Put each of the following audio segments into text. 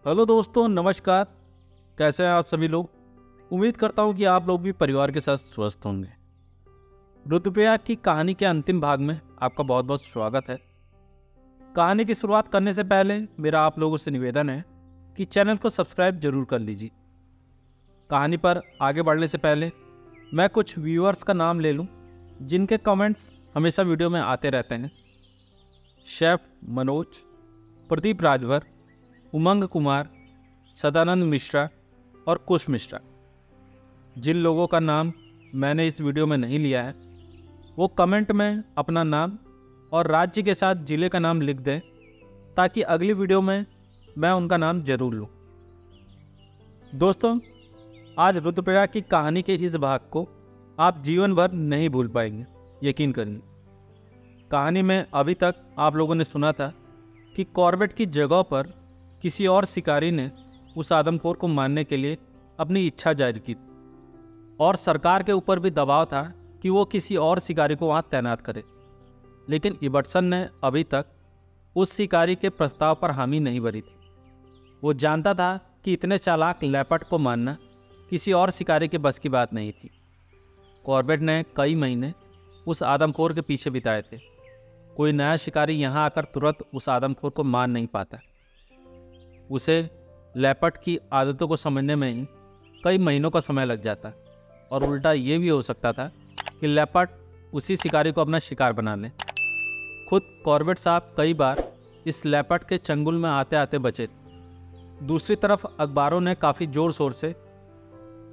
Hello दोस्तों, नमस्कार। कैसे हैं आप सभी लोग। उम्मीद करता हूं कि आप लोग भी परिवार के साथ स्वस्थ होंगे। रुद्रप्रयाग की कहानी के अंतिम भाग में आपका बहुत बहुत स्वागत है। कहानी की शुरुआत करने से पहले मेरा आप लोगों से निवेदन है कि चैनल को सब्सक्राइब जरूर कर लीजिए। कहानी पर आगे बढ़ने से पहले मैं कुछ व्यूअर्स का नाम ले लूं जिनके कमेंट्स हमेशा वीडियो में आते रहते हैं। शेफ मनोज, प्रदीप राजभर, उमंग कुमार, सदानंद मिश्रा और कुश मिश्रा। जिन लोगों का नाम मैंने इस वीडियो में नहीं लिया है वो कमेंट में अपना नाम और राज्य के साथ ज़िले का नाम लिख दें ताकि अगली वीडियो में मैं उनका नाम जरूर लूँ। दोस्तों, आज रुद्रप्रयाग की कहानी के इस भाग को आप जीवन भर नहीं भूल पाएंगे, यकीन करिए। कहानी में अभी तक आप लोगों ने सुना था कि कॉर्बेट की जगह पर किसी और शिकारी ने उस आदमखोर को मारने के लिए अपनी इच्छा जाहिर की और सरकार के ऊपर भी दबाव था कि वो किसी और शिकारी को वहाँ तैनात करे। लेकिन इबर्टसन ने अभी तक उस शिकारी के प्रस्ताव पर हामी नहीं भरी थी। वो जानता था कि इतने चालाक लेपर्ड को मारना किसी और शिकारी के बस की बात नहीं थी। कॉर्बेट ने कई महीने उस आदमखोर के पीछे बिताए थे। कोई नया शिकारी यहाँ आकर तुरंत उस आदमखोर को मार नहीं पाता। उसे लेपर्ड की आदतों को समझने में ही कई महीनों का समय लग जाता और उल्टा ये भी हो सकता था कि लेपर्ड उसी शिकारी को अपना शिकार बना ले। खुद कॉर्बेट साहब कई बार इस लेपर्ड के चंगुल में आते आते बचे थे। दूसरी तरफ अखबारों ने काफ़ी ज़ोर शोर से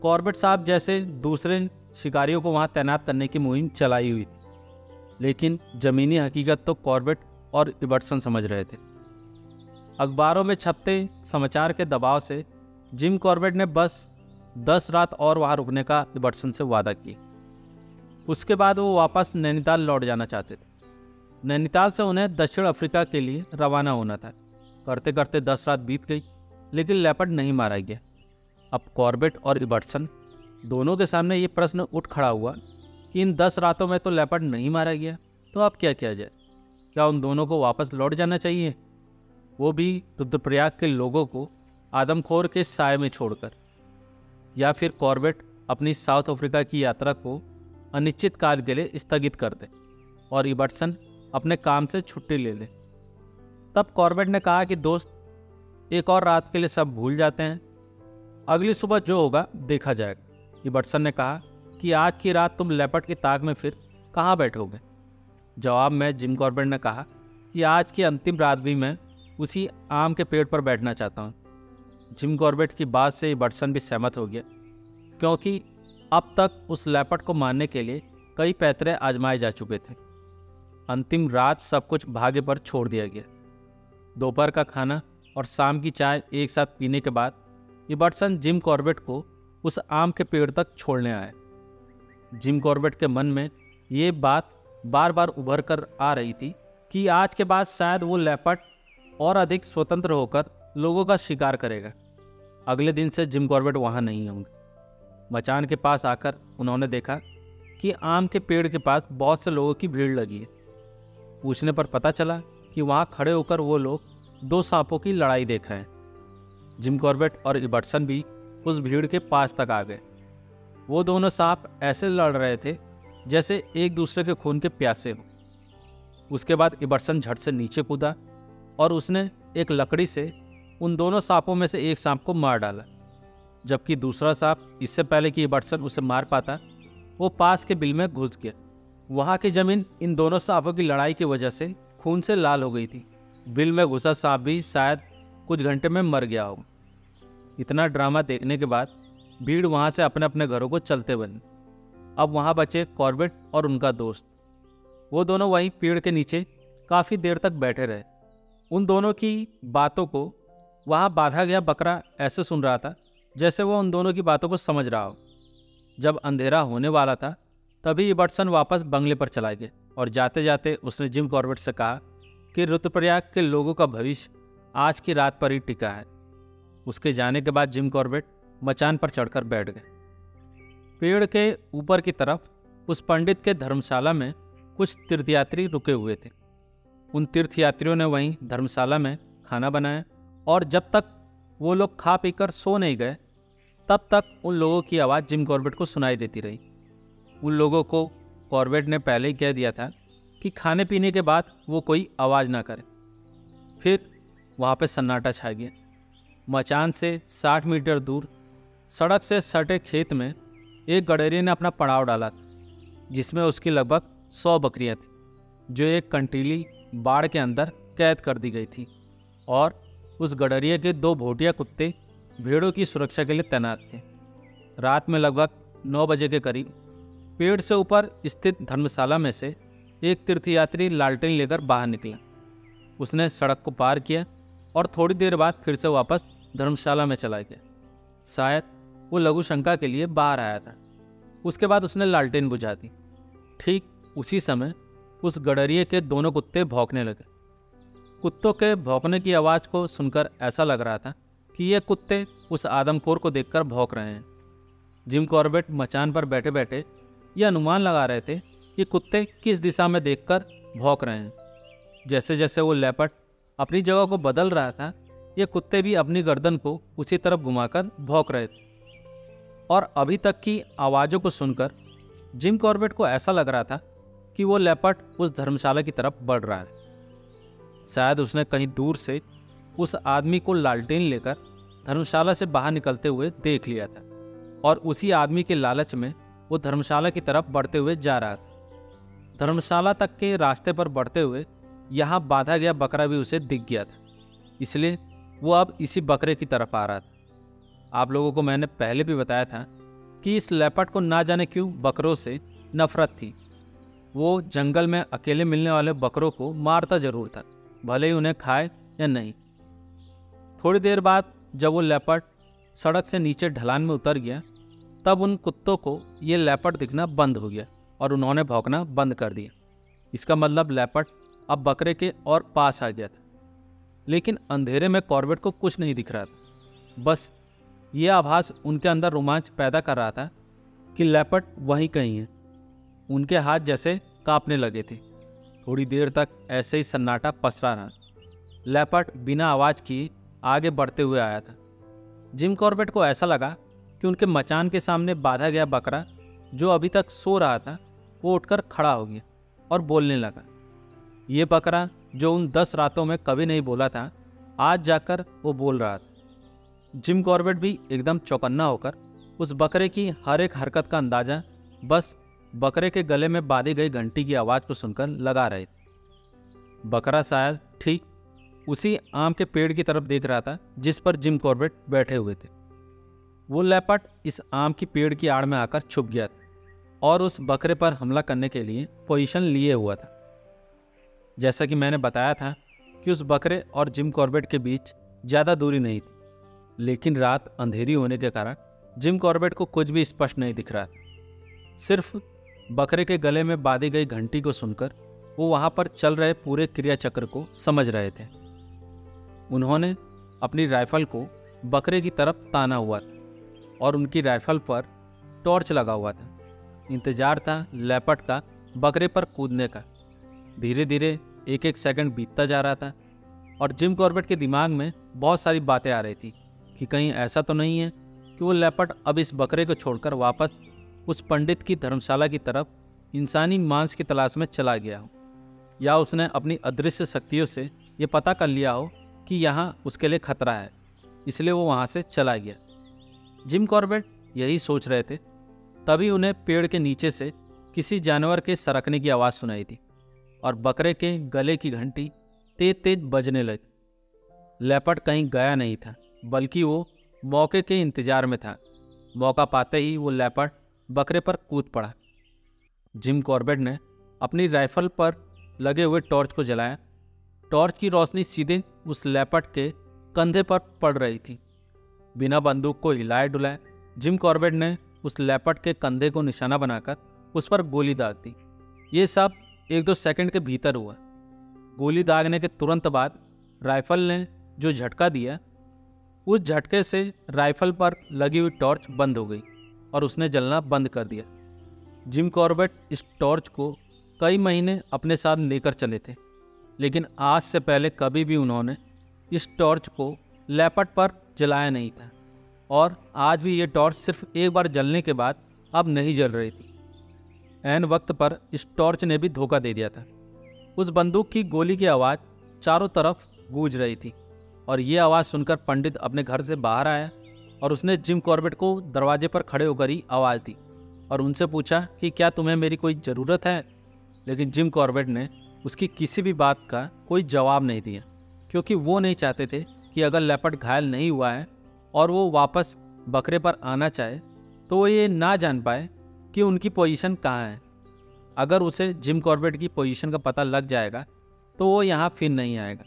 कॉर्बेट साहब जैसे दूसरे शिकारियों को वहाँ तैनात करने की मुहिम चलाई हुई थी। लेकिन ज़मीनी हकीकत तो कॉर्बेट और इबर्टसन समझ रहे थे। अखबारों में छपते समाचार के दबाव से जिम कॉर्बेट ने बस 10 रात और वहाँ रुकने का इबर्टसन से वादा किया। उसके बाद वो वापस नैनीताल लौट जाना चाहते थे। नैनीताल से उन्हें दक्षिण अफ्रीका के लिए रवाना होना था। करते करते 10 रात बीत गई, लेकिन लेपर्ड नहीं मारा गया। अब कॉर्बेट और इबर्टसन दोनों के सामने ये प्रश्न उठ खड़ा हुआ कि इन 10 रातों में तो लेपर्ड नहीं मारा गया, तो अब क्या किया जाए। क्या उन दोनों को वापस लौट जाना चाहिए, वो भी रुद्रप्रयाग के लोगों को आदमखोर के साए में छोड़कर, या फिर कॉर्बेट अपनी साउथ अफ्रीका की यात्रा को अनिश्चित काल के लिए स्थगित कर दे और इबर्टसन अपने काम से छुट्टी ले ले। तब कॉर्बेट ने कहा कि दोस्त, एक और रात के लिए सब भूल जाते हैं, अगली सुबह जो होगा देखा जाएगा। इबर्टसन ने कहा कि आज की रात तुम लेपर्ड की ताक में फिर कहाँ बैठोगे। जवाब में जिम कॉर्बेट ने कहा कि आज की अंतिम रात भी मैं उसी आम के पेड़ पर बैठना चाहता हूँ। जिम कॉर्बेट की बात से इबर्टसन भी सहमत हो गया, क्योंकि अब तक उस लेपर्ड को मारने के लिए कई पैतरे आजमाए जा चुके थे। अंतिम रात सब कुछ भाग्य पर छोड़ दिया गया। दोपहर का खाना और शाम की चाय एक साथ पीने के बाद इबर्टसन जिम कॉर्बेट को उस आम के पेड़ तक छोड़ने आए। जिम कॉर्बेट के मन में ये बात बार बार उभर कर आ रही थी कि आज के बाद शायद वो लेपर्ड और अधिक स्वतंत्र होकर लोगों का शिकार करेगा। अगले दिन से जिम कॉर्बेट वहाँ नहीं होंगे। मचान के पास आकर उन्होंने देखा कि आम के पेड़ के पास बहुत से लोगों की भीड़ लगी है। पूछने पर पता चला कि वहाँ खड़े होकर वो लोग 2 सांपों की लड़ाई देख रहे हैं। जिम कॉर्बेट और इबर्टसन भी उस भीड़ के पास तक आ गए। वो दोनों सांप ऐसे लड़ रहे थे जैसे एक दूसरे के खून के प्यासे हों। उसके बाद इबर्टसन झट से नीचे कूदा और उसने एक लकड़ी से उन दोनों सांपों में से एक सांप को मार डाला, जबकि दूसरा सांप इससे पहले कि इबर्टसन उसे मार पाता वो पास के बिल में घुस गया। वहाँ की जमीन इन दोनों सांपों की लड़ाई की वजह से खून से लाल हो गई थी। बिल में घुसा सांप भी शायद कुछ घंटे में मर गया हो। इतना ड्रामा देखने के बाद भीड़ वहाँ से अपने अपने घरों को चलते बनी। अब वहाँ बचे कॉर्बेट और उनका दोस्त। वो दोनों वहीं पेड़ के नीचे काफ़ी देर तक बैठे रहे। उन दोनों की बातों को वहाँ बांधा गया बकरा ऐसे सुन रहा था जैसे वो उन दोनों की बातों को समझ रहा हो। जब अंधेरा होने वाला था तभी इबर्टसन वापस बंगले पर चला गया और जाते जाते उसने जिम कॉर्बेट से कहा कि रुद्रप्रयाग के लोगों का भविष्य आज की रात पर ही टिका है। उसके जाने के बाद जिम कॉर्बेट मचान पर चढ़कर बैठ गए। पेड़ के ऊपर की तरफ उस पंडित के धर्मशाला में कुछ तीर्थयात्री रुके हुए थे। उन तीर्थयात्रियों ने वहीं धर्मशाला में खाना बनाया और जब तक वो लोग खा पीकर सो नहीं गए तब तक उन लोगों की आवाज़ जिम कॉर्बेट को सुनाई देती रही। उन लोगों को कॉर्बेट ने पहले ही कह दिया था कि खाने पीने के बाद वो कोई आवाज़ ना करे। फिर वहाँ पे सन्नाटा छा गया। मचान से 60 मीटर दूर सड़क से सटे खेत में एक गडेरिया ने अपना पड़ाव डाला था, जिसमें उसकी लगभग 100 बकरियां थीं, जो एक कंटीली बाड़ के अंदर कैद कर दी गई थी। और उस गडरिया के 2 भोटिया कुत्ते भेड़ों की सुरक्षा के लिए तैनात थे। रात में लगभग 9 बजे के करीब पेड़ से ऊपर स्थित धर्मशाला में से एक तीर्थयात्री लालटेन लेकर बाहर निकला। उसने सड़क को पार किया और थोड़ी देर बाद फिर से वापस धर्मशाला में चला गया। शायद वो लघु शंका के लिए बाहर आया था। उसके बाद उसने लालटेन बुझा दी। ठीक उसी समय उस गडरिये के दोनों कुत्ते भौंकने लगे। कुत्तों के भौंकने की आवाज़ को सुनकर ऐसा लग रहा था कि ये कुत्ते उस आदमखोर को देखकर भौंक रहे हैं। जिम कॉर्बेट मचान पर बैठे बैठे ये अनुमान लगा रहे थे कि कुत्ते किस दिशा में देखकर भौंक रहे हैं। जैसे जैसे वो लेपर्ड अपनी जगह को बदल रहा था, ये कुत्ते भी अपनी गर्दन को उसी तरफ घुमाकर भौंक रहे थे। और अभी तक की आवाज़ों को सुनकर जिम कॉर्बेट को ऐसा लग रहा था कि वो लेपर्ड उस धर्मशाला की तरफ बढ़ रहा है। शायद उसने कहीं दूर से उस आदमी को लालटेन लेकर धर्मशाला से बाहर निकलते हुए देख लिया था और उसी आदमी के लालच में वो धर्मशाला की तरफ बढ़ते हुए जा रहा था। धर्मशाला तक के रास्ते पर बढ़ते हुए यहाँ बांधा गया बकरा भी उसे दिख गया था, इसलिए वो अब इसी बकरे की तरफ आ रहा था। आप लोगों को मैंने पहले भी बताया था कि इस लेपर्ड को ना जाने क्यों बकरों से नफरत थी। वो जंगल में अकेले मिलने वाले बकरों को मारता जरूर था, भले ही उन्हें खाए या नहीं। थोड़ी देर बाद जब वो लेपर्ड सड़क से नीचे ढलान में उतर गया, तब उन कुत्तों को ये लेपर्ड दिखना बंद हो गया और उन्होंने भौंकना बंद कर दिया। इसका मतलब लेपर्ड अब बकरे के और पास आ गया था। लेकिन अंधेरे में कॉर्बेट को कुछ नहीं दिख रहा था। बस ये आभास उनके अंदर रोमांच पैदा कर रहा था कि लेपर्ड वहीं कहीं है। उनके हाथ जैसे कांपने लगे थे। थोड़ी देर तक ऐसे ही सन्नाटा पसरा रहा। लेपर्ड बिना आवाज़ किए आगे बढ़ते हुए आया था। जिम कॉर्बेट को ऐसा लगा कि उनके मचान के सामने बांधा गया बकरा, जो अभी तक सो रहा था, वो उठकर खड़ा हो गया और बोलने लगा। ये बकरा जो उन 10 रातों में कभी नहीं बोला था, आज जाकर वो बोल रहा था। जिम कॉर्बेट भी एकदम चौकन्ना होकर उस बकरे की हर एक हरकत का अंदाजा बस बकरे के गले में बांधी गई घंटी की आवाज़ को सुनकर लगा रहे थे। बकरा शायद ठीक उसी आम के पेड़ की तरफ देख रहा था जिस पर जिम कॉर्बेट बैठे हुए थे। वो लेपर्ड इस आम की पेड़ की आड़ में आकर छुप गया था और उस बकरे पर हमला करने के लिए पोजीशन लिए हुआ था। जैसा कि मैंने बताया था कि उस बकरे और जिम कॉर्बेट के बीच ज़्यादा दूरी नहीं थी, लेकिन रात अंधेरी होने के कारण जिम कॉर्बेट को कुछ भी स्पष्ट नहीं दिख रहा था। सिर्फ बकरे के गले में बांधी गई घंटी को सुनकर वो वहाँ पर चल रहे पूरे क्रिया चक्र को समझ रहे थे। उन्होंने अपनी राइफल को बकरे की तरफ ताना हुआ था और उनकी राइफल पर टॉर्च लगा हुआ था। इंतजार था लेपर्ड का बकरे पर कूदने का। धीरे धीरे एक एक सेकंड बीतता जा रहा था और जिम कॉर्बेट के दिमाग में बहुत सारी बातें आ रही थी कि कहीं ऐसा तो नहीं है कि वो लेपर्ड अब इस बकरे को छोड़कर वापस उस पंडित की धर्मशाला की तरफ इंसानी मांस की तलाश में चला गया हो, या उसने अपनी अदृश्य शक्तियों से ये पता कर लिया हो कि यहाँ उसके लिए खतरा है, इसलिए वो वहाँ से चला गया। जिम कॉर्बेट यही सोच रहे थे, तभी उन्हें पेड़ के नीचे से किसी जानवर के सरकने की आवाज़ सुनाई थी और बकरे के गले की घंटी तेज तेज बजने लगी। लेपर्ड कहीं गया नहीं था, बल्कि वो मौके के इंतजार में था। मौका पाते ही वो लेपर्ड बकरे पर कूद पड़ा। जिम कॉर्बेट ने अपनी राइफल पर लगे हुए टॉर्च को जलाया। टॉर्च की रोशनी सीधे उस लेपर्ड के कंधे पर पड़ रही थी। बिना बंदूक को हिलाए डुलाए जिम कॉर्बेट ने उस लेपर्ड के कंधे को निशाना बनाकर उस पर गोली दाग दी। ये सब 1-2 सेकंड के भीतर हुआ। गोली दागने के तुरंत बाद राइफल ने जो झटका दिया, उस झटके से राइफल पर लगी हुई टॉर्च बंद हो गई और उसने जलना बंद कर दिया। जिम कॉर्बेट इस टॉर्च को कई महीने अपने साथ लेकर चले थे, लेकिन आज से पहले कभी भी उन्होंने इस टॉर्च को लेपर्ड पर जलाया नहीं था और आज भी ये टॉर्च सिर्फ एक बार जलने के बाद अब नहीं जल रही थी। ऐन वक्त पर इस टॉर्च ने भी धोखा दे दिया था। उस बंदूक की गोली की आवाज़ चारों तरफ गूंज रही थी और ये आवाज़ सुनकर पंडित अपने घर से बाहर आया और उसने जिम कॉर्बेट को दरवाजे पर खड़े होकर ही आवाज़ दी और उनसे पूछा कि क्या तुम्हें मेरी कोई ज़रूरत है। लेकिन जिम कॉर्बेट ने उसकी किसी भी बात का कोई जवाब नहीं दिया, क्योंकि वो नहीं चाहते थे कि अगर लेपर्ड घायल नहीं हुआ है और वो वापस बकरे पर आना चाहे तो वो ये ना जान पाए कि उनकी पोजीशन कहाँ है। अगर उसे जिम कॉर्बेट की पोजीशन का पता लग जाएगा तो वो यहाँ फिर नहीं आएगा।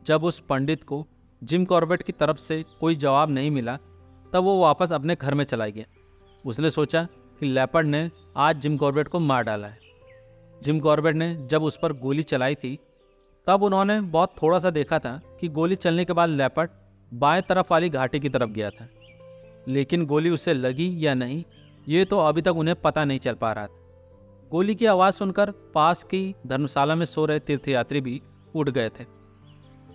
जब उस पंडित को जिम कॉर्बेट की तरफ से कोई जवाब नहीं मिला तब वो वापस अपने घर में चला गया। उसने सोचा कि लेपर्ड ने आज जिम कॉर्बेट को मार डाला है। जिम कॉर्बेट ने जब उस पर गोली चलाई थी तब उन्होंने बहुत थोड़ा सा देखा था कि गोली चलने के बाद लेपर्ड बाएं तरफ वाली घाटी की तरफ गया था, लेकिन गोली उसे लगी या नहीं ये तो अभी तक उन्हें पता नहीं चल पा रहा था। गोली की आवाज़ सुनकर पास की धर्मशाला में सो रहे तीर्थयात्री भी उठ गए थे।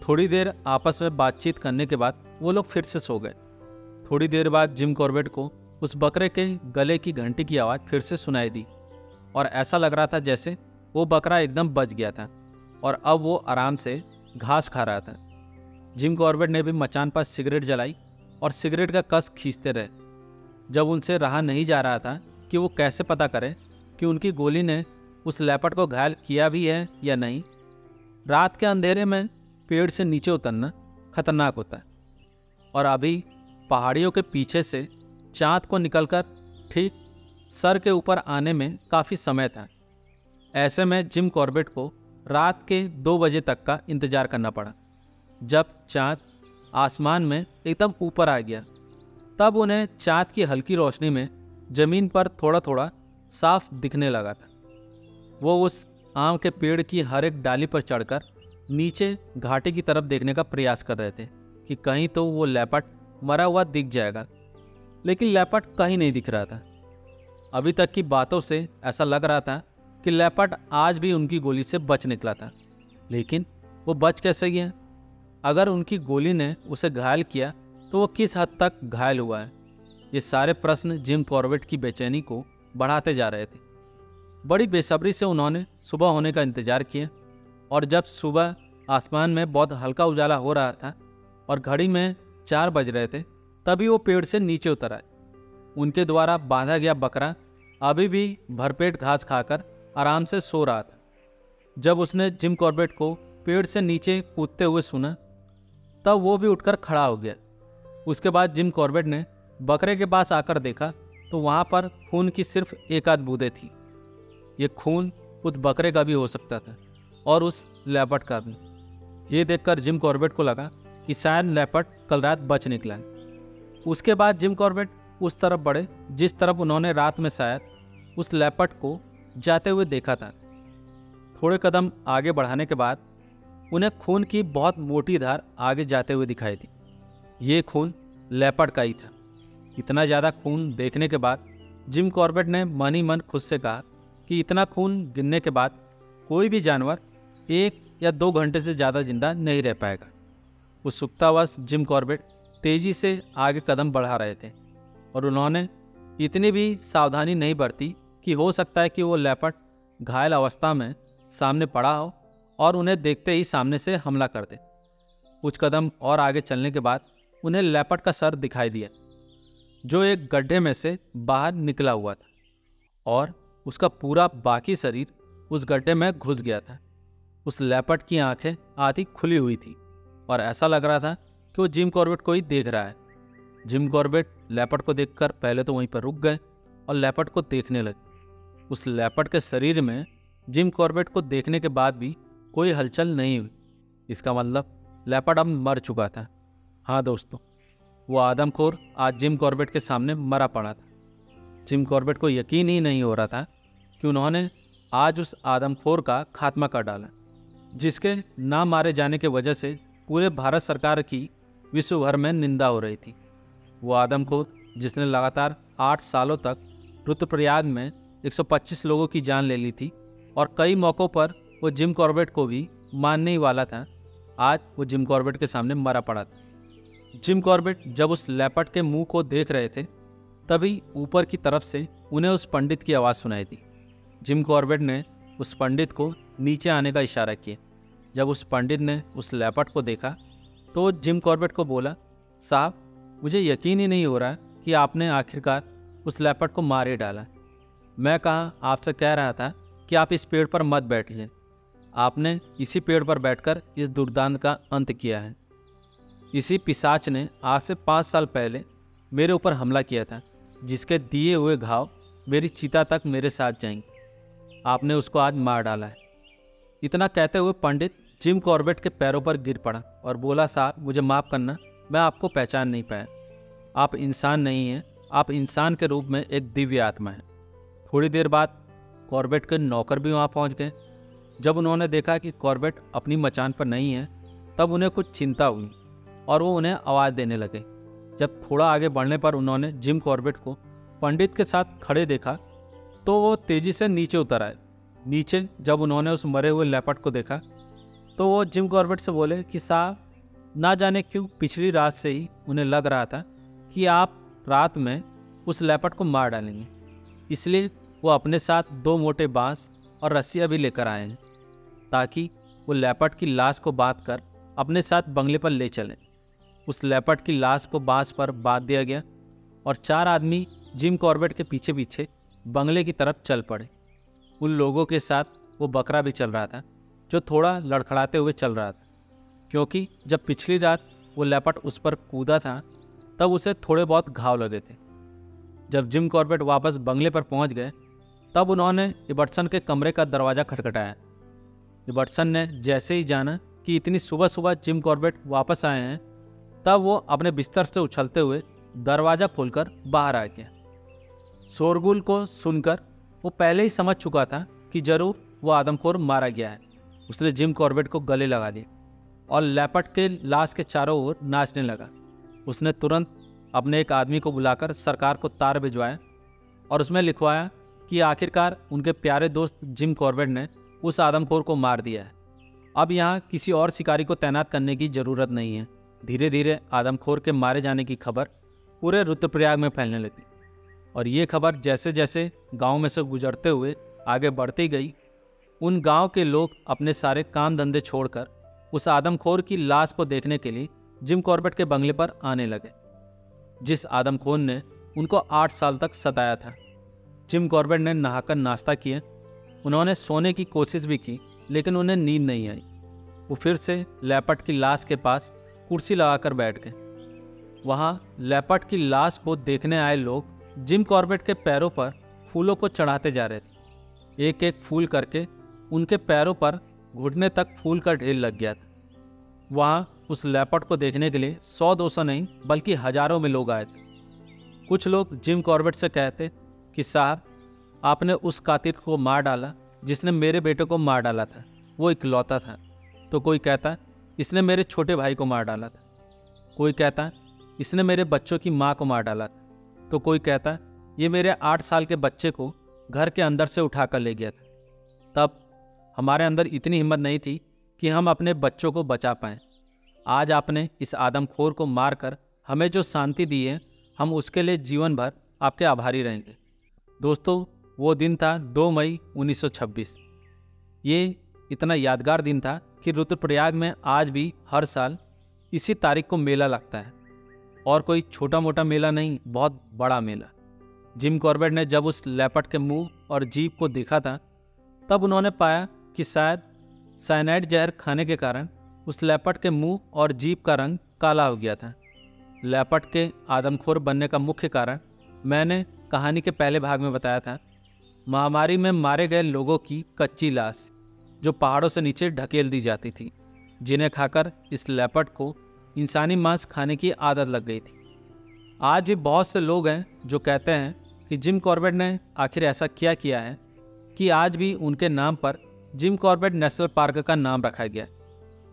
थोड़ी देर आपस में बातचीत करने के बाद वो लोग फिर से सो गए। थोड़ी देर बाद जिम कॉर्बेट को उस बकरे के गले की घंटी की आवाज़ फिर से सुनाई दी और ऐसा लग रहा था जैसे वो बकरा एकदम बच गया था और अब वो आराम से घास खा रहा था। जिम कॉर्बेट ने भी मचान पर सिगरेट जलाई और सिगरेट का कस खींचते रहे। जब उनसे रहा नहीं जा रहा था कि वो कैसे पता करें कि उनकी गोली ने उस लेपर्ड को घायल किया भी है या नहीं। रात के अंधेरे में पेड़ से नीचे उतरना खतरनाक होता है और अभी पहाड़ियों के पीछे से चाँद को निकलकर ठीक सर के ऊपर आने में काफ़ी समय था। ऐसे में जिम कॉर्बेट को रात के 2 बजे तक का इंतज़ार करना पड़ा। जब चाँद आसमान में एकदम ऊपर आ गया तब उन्हें चाँद की हल्की रोशनी में ज़मीन पर थोड़ा थोड़ा साफ दिखने लगा था। वो उस आम के पेड़ की हर एक डाली पर चढ़कर नीचे घाटी की तरफ देखने का प्रयास कर रहे थे कि कहीं तो वो लेपर्ड मरा हुआ दिख जाएगा, लेकिन लेपर्ड कहीं नहीं दिख रहा था। अभी तक की बातों से ऐसा लग रहा था कि लेपर्ड आज भी उनकी गोली से बच निकला था, लेकिन वो बच कैसे गया? अगर उनकी गोली ने उसे घायल किया तो वो किस हद तक घायल हुआ है? ये सारे प्रश्न जिम कॉर्बेट की बेचैनी को बढ़ाते जा रहे थे। बड़ी बेसब्री से उन्होंने सुबह होने का इंतजार किया और जब सुबह आसमान में बहुत हल्का उजाला हो रहा था और घड़ी में 4 बज रहे थे तभी वो पेड़ से नीचे उतर आए। उनके द्वारा बांधा गया बकरा अभी भी भरपेट घास खाकर आराम से सो रहा था। जब उसने जिम कॉर्बेट को पेड़ से नीचे कूदते हुए सुना तब वो भी उठकर खड़ा हो गया। उसके बाद जिम कॉर्बेट ने बकरे के पास आकर देखा तो वहाँ पर खून की सिर्फ एक आध बूंदें थी। ये खून उस बकरे का भी हो सकता था और उस लेपर्ड का भी। ये देखकर जिम कॉर्बेट को लगा कि शायद लेपर्ड कल रात बच निकला है। उसके बाद जिम कॉर्बेट उस तरफ बढ़े जिस तरफ उन्होंने रात में शायद उस लेपर्ड को जाते हुए देखा था। थोड़े कदम आगे बढ़ाने के बाद उन्हें खून की बहुत मोटी धार आगे जाते हुए दिखाई दी। ये खून लेपर्ड का ही था। इतना ज़्यादा खून देखने के बाद जिम कॉर्बेट ने मन ही मन खुद से कहा कि इतना खून गिरने के बाद कोई भी जानवर 1 या 2 घंटे से ज़्यादा जिंदा नहीं रह पाएगा। उत्सुकतावश जिम कॉर्बेट तेज़ी से आगे कदम बढ़ा रहे थे और उन्होंने इतनी भी सावधानी नहीं बरती कि हो सकता है कि वो लेपर्ड घायल अवस्था में सामने पड़ा हो और उन्हें देखते ही सामने से हमला कर दे। कुछ कदम और आगे चलने के बाद उन्हें लेपर्ड का सर दिखाई दिया जो एक गड्ढे में से बाहर निकला हुआ था और उसका पूरा बाकी शरीर उस गड्ढे में घुस गया था। उस लेपर्ड की आंखें आधी खुली हुई थी और ऐसा लग रहा था कि वो जिम कॉर्बेट को ही देख रहा है। जिम कॉर्बेट लेपर्ड को देखकर पहले तो वहीं पर रुक गए और लेपर्ड को देखने लगे। उस लेपर्ड के शरीर में जिम कॉर्बेट को देखने के बाद भी कोई हलचल नहीं हुई। इसका मतलब लेपर्ड अब मर चुका था। हाँ दोस्तों, वो आदमखोर आज जिम कॉर्बेट के सामने मरा पड़ा था। जिम कॉर्बेट को यकीन ही नहीं हो रहा था कि उन्होंने आज उस आदमखोर का खात्मा कर डाला, जिसके ना मारे जाने की वजह से पूरे भारत सरकार की विश्व भर में निंदा हो रही थी। वो आदमखोर जिसने लगातार 8 सालों तक रुद्रप्रयाग में 125 लोगों की जान ले ली थी और कई मौक़ों पर वो जिम कॉर्बेट को भी मारने ही वाला था, आज वो जिम कॉर्बेट के सामने मरा पड़ा था। जिम कॉर्बेट जब उस लेपर्ड के मुंह को देख रहे थे तभी ऊपर की तरफ से उन्हें उस पंडित की आवाज़ सुनाई दी। जिम कॉर्बेट ने उस पंडित को नीचे आने का इशारा किया। जब उस पंडित ने उस लेपर्ड को देखा तो जिम कॉर्बेट को बोला, साहब मुझे यकीन ही नहीं हो रहा कि आपने आखिरकार उस लेपर्ड को मार ही डाला। मैं कहाँ आपसे कह रहा था कि आप इस पेड़ पर मत बैठिए। आपने इसी पेड़ पर बैठकर इस दुर्दांत का अंत किया है। इसी पिशाच ने आज से 5 साल पहले मेरे ऊपर हमला किया था, जिसके दिए हुए घाव मेरी चिता तक मेरे साथ जाएंगे। आपने उसको आज मार डाला है। इतना कहते हुए पंडित जिम कॉर्बेट के पैरों पर गिर पड़ा और बोला, साहब मुझे माफ़ करना, मैं आपको पहचान नहीं पाया। आप इंसान नहीं हैं, आप इंसान के रूप में एक दिव्य आत्मा हैं। थोड़ी देर बाद कॉर्बेट के नौकर भी वहाँ पहुँच गए। जब उन्होंने देखा कि कॉर्बेट अपनी मचान पर नहीं है तब उन्हें कुछ चिंता हुई और वो उन्हें आवाज़ देने लगे। जब थोड़ा आगे बढ़ने पर उन्होंने जिम कॉर्बेट को पंडित के साथ खड़े देखा तो वो तेज़ी से नीचे उतर आए। नीचे जब उन्होंने उस मरे हुए लेपर्ड को देखा तो वो जिम कॉर्बेट से बोले कि साहब, ना जाने क्यों पिछली रात से ही उन्हें लग रहा था कि आप रात में उस लेपर्ड को मार डालेंगे, इसलिए वो अपने साथ 2 मोटे बांस और रस्सियाँ भी लेकर आए हैं ताकि वो लेपर्ड की लाश को बांध कर अपने साथ बंगले पर ले चलें। उस लेपर्ड की लाश को बांस पर बांध दिया गया और 4 आदमी जिम कॉर्बेट के पीछे पीछे बंगले की तरफ चल पड़े। उन लोगों के साथ वो बकरा भी चल रहा था जो थोड़ा लड़खड़ाते हुए चल रहा था, क्योंकि जब पिछली रात वो लेपर्ड उस पर कूदा था तब उसे थोड़े बहुत घाव लगे थे। जब जिम कॉर्बेट वापस बंगले पर पहुंच गए तब उन्होंने इबर्टसन के कमरे का दरवाज़ा खटखटाया। इबर्टसन ने जैसे ही जाना कि इतनी सुबह सुबह जिम कॉर्बेट वापस आए हैं तब वो अपने बिस्तर से उछलते हुए दरवाज़ा खोलकर बाहर आ गया। शोरगुल को सुनकर वो पहले ही समझ चुका था कि जरूर वो आदमखोर मारा गया है। उसने जिम कॉर्बेट को गले लगा लिया और लेपर्ड के लाश के चारों ओर नाचने लगा। उसने तुरंत अपने एक आदमी को बुलाकर सरकार को तार भिजवाया और उसमें लिखवाया कि आखिरकार उनके प्यारे दोस्त जिम कॉर्बेट ने उस आदमखोर को मार दिया है। अब यहाँ किसी और शिकारी को तैनात करने की ज़रूरत नहीं है। धीरे धीरे आदमखोर के मारे जाने की खबर पूरे रुद्रप्रयाग में फैलने लगी और ये खबर जैसे जैसे गांव में से गुजरते हुए आगे बढ़ती गई, उन गांव के लोग अपने सारे काम धंधे छोड़कर उस आदमखोर की लाश को देखने के लिए जिम कॉर्बेट के बंगले पर आने लगे, जिस आदमखोर ने उनको 8 साल तक सताया था। जिम कॉर्बेट ने नहाकर नाश्ता किया। उन्होंने सोने की कोशिश भी की लेकिन उन्हें नींद नहीं आई। वो फिर से लेपर्ड की लाश के पास कुर्सी लगाकर बैठ गए। वहाँ लेपर्ड की लाश को देखने आए लोग जिम कॉर्बेट के पैरों पर फूलों को चढ़ाते जा रहे थे। एक एक फूल करके उनके पैरों पर घुटने तक फूल का ढेर लग गया था। वहाँ उस लेपर्ड को देखने के लिए 100-200 नहीं बल्कि हजारों में लोग आए थे। कुछ लोग जिम कॉर्बेट से कहते कि साहब, आपने उस कातिल को मार डाला जिसने मेरे बेटे को मार डाला था, वो इकलौता था। तो कोई कहता इसने मेरे छोटे भाई को मार डाला था। कोई कहता इसने मेरे बच्चों की माँ को मार डाला था। तो कोई कहता ये मेरे 8 साल के बच्चे को घर के अंदर से उठा कर ले गया था। तब हमारे अंदर इतनी हिम्मत नहीं थी कि हम अपने बच्चों को बचा पाएँ। आज आपने इस आदमखोर को मार कर हमें जो शांति दी है, हम उसके लिए जीवन भर आपके आभारी रहेंगे। दोस्तों, वो दिन था 2 मई 1926। ये इतना यादगार दिन था कि रुद्रप्रयाग में आज भी हर साल इसी तारीख को मेला लगता है, और कोई छोटा मोटा मेला नहीं, बहुत बड़ा मेला। जिम कॉर्बेट ने जब उस लेपर्ड के मुंह और जीभ को देखा था तब उन्होंने पाया कि शायद साइनाइड जहर खाने के कारण उस लेपर्ड के मुंह और जीभ का रंग काला हो गया था। लेपर्ड के आदमखोर बनने का मुख्य कारण मैंने कहानी के पहले भाग में बताया था। महामारी में मारे गए लोगों की कच्ची लाश जो पहाड़ों से नीचे ढकेल दी जाती थी, जिन्हें खाकर इस लेपर्ड को इंसानी मांस खाने की आदत लग गई थी। आज भी बहुत से लोग हैं जो कहते हैं कि जिम कॉर्बेट ने आखिर ऐसा क्या किया है कि आज भी उनके नाम पर जिम कॉर्बेट नेशनल पार्क का नाम रखा गया।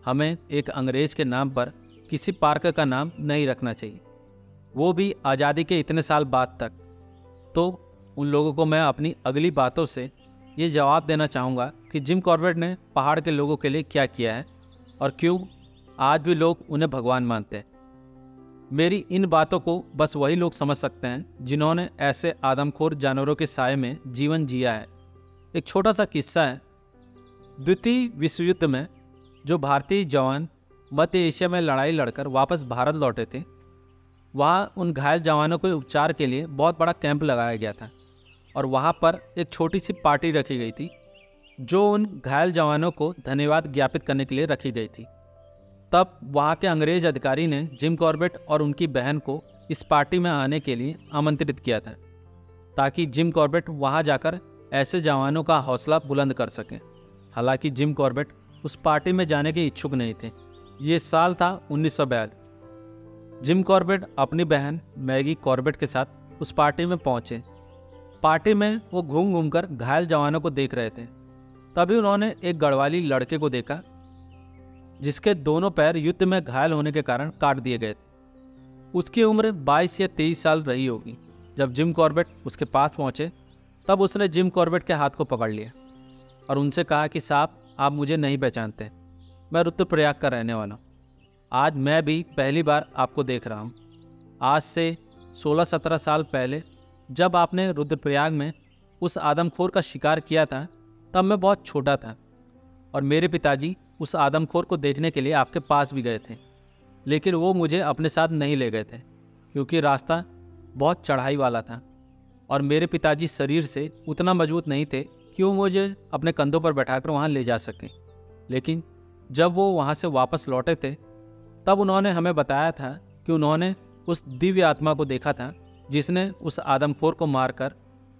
हमें एक अंग्रेज के नाम पर किसी पार्क का नाम नहीं रखना चाहिए, वो भी आज़ादी के इतने साल बाद तक। तो उन लोगों को मैं अपनी अगली बातों से ये जवाब देना चाहूँगा कि जिम कॉर्बेट ने पहाड़ के लोगों के लिए क्या किया है और क्यों आज भी लोग उन्हें भगवान मानते हैं। मेरी इन बातों को बस वही लोग समझ सकते हैं जिन्होंने ऐसे आदमखोर जानवरों के साए में जीवन जिया है। एक छोटा सा किस्सा है। द्वितीय विश्व युद्ध में जो भारतीय जवान मध्य एशिया में लड़ाई लड़कर वापस भारत लौटे थे, वहाँ उन घायल जवानों के उपचार के लिए बहुत बड़ा कैंप लगाया गया था और वहाँ पर एक छोटी सी पार्टी रखी गई थी जो उन घायल जवानों को धन्यवाद ज्ञापित करने के लिए रखी गई थी। तब वहाँ के अंग्रेज अधिकारी ने जिम कॉर्बेट और उनकी बहन को इस पार्टी में आने के लिए आमंत्रित किया था ताकि जिम कॉर्बेट वहाँ जाकर ऐसे जवानों का हौसला बुलंद कर सकें। हालांकि जिम कॉर्बेट उस पार्टी में जाने के इच्छुक नहीं थे। ये साल था 1942। जिम कॉर्बेट अपनी बहन मैगी कॉर्बेट के साथ उस पार्टी में पहुंचे। पार्टी में वो घूम घूम कर घायल जवानों को देख रहे थे। तभी उन्होंने एक गढ़वाली लड़के को देखा जिसके दोनों पैर युद्ध में घायल होने के कारण काट दिए गए थे। उसकी उम्र 22 या 23 साल रही होगी। जब जिम कॉर्बेट उसके पास पहुंचे तब उसने जिम कॉर्बेट के हाथ को पकड़ लिया और उनसे कहा कि साहब, आप मुझे नहीं पहचानते, मैं रुद्रप्रयाग का रहने वाला हूँ। आज मैं भी पहली बार आपको देख रहा हूँ। आज से 16-17 साल पहले जब आपने रुद्रप्रयाग में उस आदमखोर का शिकार किया था तब मैं बहुत छोटा था और मेरे पिताजी उस आदमखोर को देखने के लिए आपके पास भी गए थे, लेकिन वो मुझे अपने साथ नहीं ले गए थे क्योंकि रास्ता बहुत चढ़ाई वाला था और मेरे पिताजी शरीर से उतना मजबूत नहीं थे कि वो मुझे अपने कंधों पर बैठाकर वहाँ ले जा सकें। लेकिन जब वो वहाँ से वापस लौटे थे तब उन्होंने हमें बताया था कि उन्होंने उस दिव्य आत्मा को देखा था जिसने उस आदमखोर को मारकर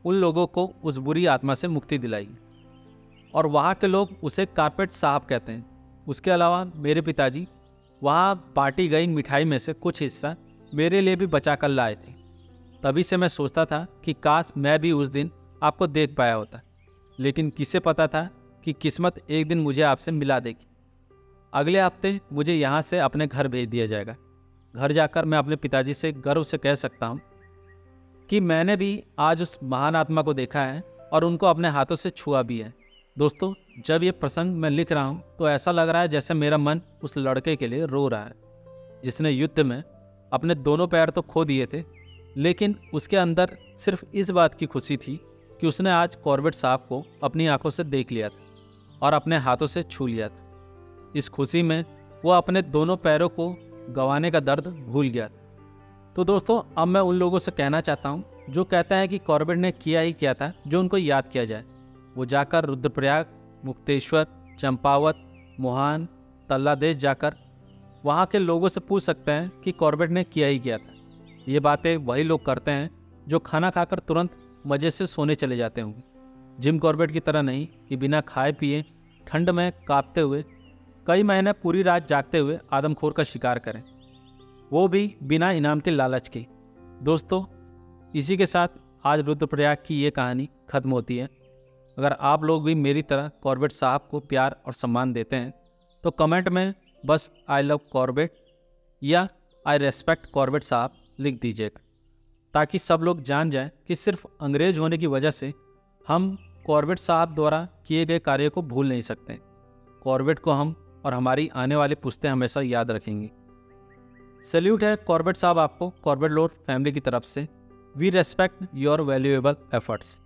उन लोगों को उस बुरी आत्मा से मुक्ति दिलाई और वहाँ के लोग उसे कारपेट साहब कहते हैं। उसके अलावा मेरे पिताजी वहाँ बांटी गई मिठाई में से कुछ हिस्सा मेरे लिए भी बचा कर लाए थे। तभी से मैं सोचता था कि काश मैं भी उस दिन आपको देख पाया होता, लेकिन किसे पता था कि किस्मत एक दिन मुझे आपसे मिला देगी। अगले हफ्ते मुझे यहाँ से अपने घर भेज दिया जाएगा। घर जाकर मैं अपने पिताजी से गर्व से कह सकता हूँ कि मैंने भी आज उस महान आत्मा को देखा है और उनको अपने हाथों से छुआ भी है। दोस्तों, जब ये प्रसंग मैं लिख रहा हूँ तो ऐसा लग रहा है जैसे मेरा मन उस लड़के के लिए रो रहा है जिसने युद्ध में अपने दोनों पैर तो खो दिए थे, लेकिन उसके अंदर सिर्फ इस बात की खुशी थी कि उसने आज कॉर्बेट साहब को अपनी आंखों से देख लिया था और अपने हाथों से छू लिया था। इस खुशी में वो अपने दोनों पैरों को गंवाने का दर्द भूल गया था। तो दोस्तों, अब मैं उन लोगों से कहना चाहता हूँ जो कहता है कि कॉर्बेट ने किया ही किया था जो उनको याद किया जाए। वो जाकर रुद्रप्रयाग, मुक्तेश्वर, चंपावत, मोहान, तल्लादेश जाकर वहाँ के लोगों से पूछ सकते हैं कि कॉर्बेट ने किया ही किया था। ये बातें वही लोग करते हैं जो खाना खाकर तुरंत मज़े से सोने चले जाते होंगे। जिम कॉर्बेट की तरह नहीं कि बिना खाए पिए ठंड में कांपते हुए कई महीने पूरी रात जागते हुए आदमखोर का शिकार करें, वो भी बिना इनाम के लालच के। दोस्तों, इसी के साथ आज रुद्रप्रयाग की ये कहानी खत्म होती है। अगर आप लोग भी मेरी तरह कॉर्बेट साहब को प्यार और सम्मान देते हैं तो कमेंट में बस आई लव कॉर्बेट या आई रेस्पेक्ट कॉर्बेट साहब लिख दीजिएगा, ताकि सब लोग जान जाएं कि सिर्फ अंग्रेज होने की वजह से हम कॉर्बेट साहब द्वारा किए गए कार्य को भूल नहीं सकते। कॉर्बेट को हम और हमारी आने वाली पुश्तें हमेशा याद रखेंगी। सैल्यूट है कॉर्बेट साहब आपको, कॉर्बेट लॉर्ड फैमिली की तरफ से। We respect your valuable efforts.